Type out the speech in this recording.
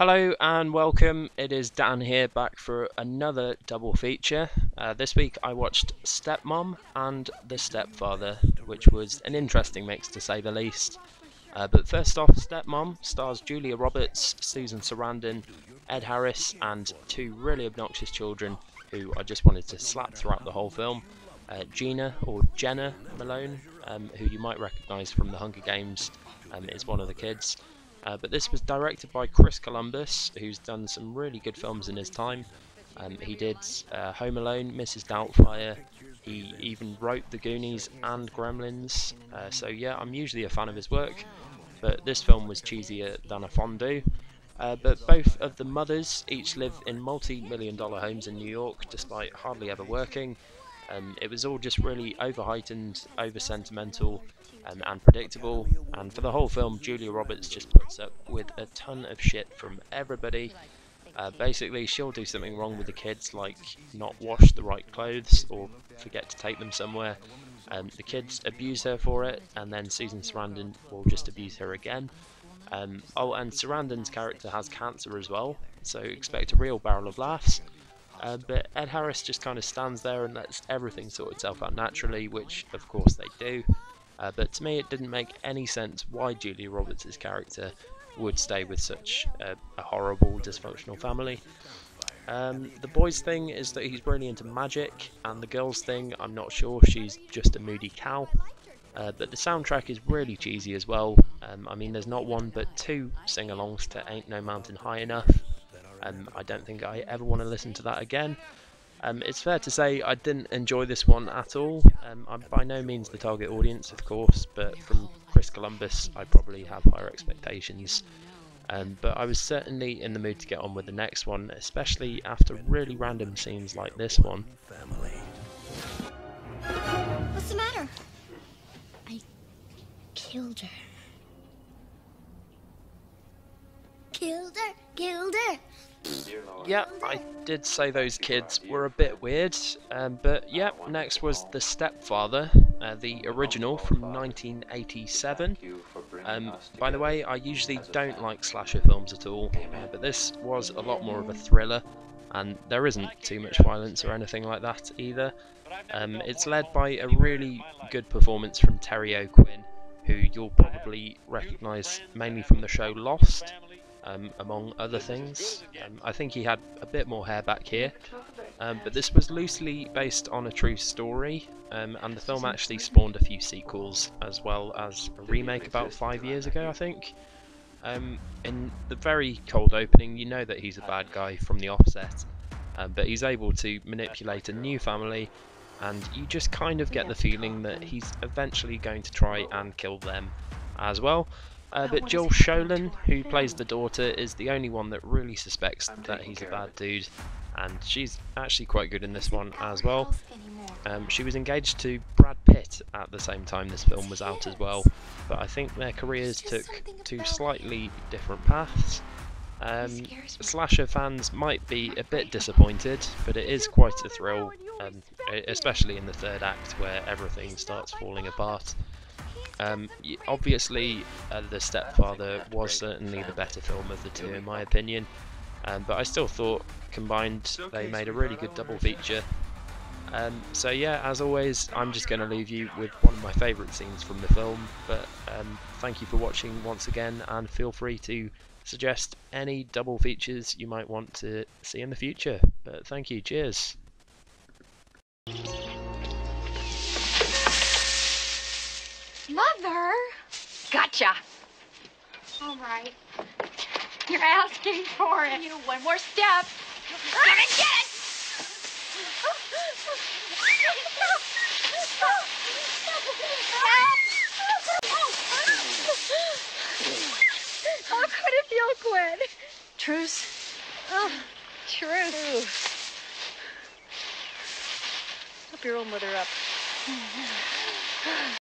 Hello and welcome. It is Dan here, back for another double feature. This week I watched Stepmom and The Stepfather, which was an interesting mix to say the least. But first off, Stepmom stars Julia Roberts, Susan Sarandon, Ed Harris, and two really obnoxious children who I just wanted to slap throughout the whole film. Gina, or Jenna Malone, who you might recognise from the Hunger Games, is one of the kids. But this was directed by Chris Columbus, who's done some really good films in his time. He did Home Alone, Mrs. Doubtfire. He even wrote The Goonies and Gremlins. So yeah, I'm usually a fan of his work, but this film was cheesier than a fondue. But both of the mothers each live in multi-million-dollar homes in New York, despite hardly ever working. It was all just really over-heightened, over-sentimental, and predictable. And for the whole film, Julia Roberts just puts up with a ton of shit from everybody. Basically, she'll do something wrong with the kids, like not wash the right clothes or forget to take them somewhere. The kids abuse her for it, and then Susan Sarandon will just abuse her again. Oh, and Sarandon's character has cancer as well, so expect a real barrel of laughs. But Ed Harris just kind of stands there and lets everything sort itself out naturally, which of course they do. But to me, it didn't make any sense why Julia Roberts' character would stay with such a horrible, dysfunctional family. The boys' thing is that he's really into magic, and the girls' thing, I'm not sure, she's just a moody cow. But the soundtrack is really cheesy as well. I mean, there's not one but two sing-alongs to Ain't No Mountain High Enough. I don't think I ever want to listen to that again. It's fair to say I didn't enjoy this one at all. I'm by no means the target audience, of course, but from Chris Columbus I probably have higher expectations. But I was certainly in the mood to get on with the next one, especially after really random scenes like this one. What's the matter? I killed her. Killed her. Yeah, I did say those kids were a bit weird, but yeah, next was The Stepfather, the original from 1987. By the way, I usually don't like slasher films at all, but this was a lot more of a thriller, and there isn't too much violence or anything like that either. It's led by a really good performance from Terry O'Quinn, who you'll probably recognise mainly from the show Lost. Among other things. I think he had a bit more hair back here, but this was loosely based on a true story, and the film actually spawned a few sequels as well as a remake about 5 years ago, I think. In the very cold opening, you know that he's a bad guy from the offset, but he's able to manipulate a new family, and you just kind of get the feeling that he's eventually going to try and kill them as well. But Jill Sholin, who plays the daughter, is the only one that really suspects that he's a bad dude, and she's actually quite good in this one as well. She was engaged to Brad Pitt at the same time this film was out as well, but I think their careers took two slightly different paths. Slasher fans might be a bit disappointed, but it is quite a thrill, especially in the third act where everything starts falling apart. Obviously, The Stepfather was certainly the better film of the two in my opinion, but I still thought combined they made a really good double feature. So yeah, as always, I'm just going to leave you with one of my favourite scenes from the film, but thank you for watching once again, and feel free to suggest any double features you might want to see in the future. But thank you, cheers! Mother! Gotcha! All right. You're asking for it. You, one more step. You're gonna get it! How could it feel, Gwen? Truce? Oh, truce. Help your old mother up.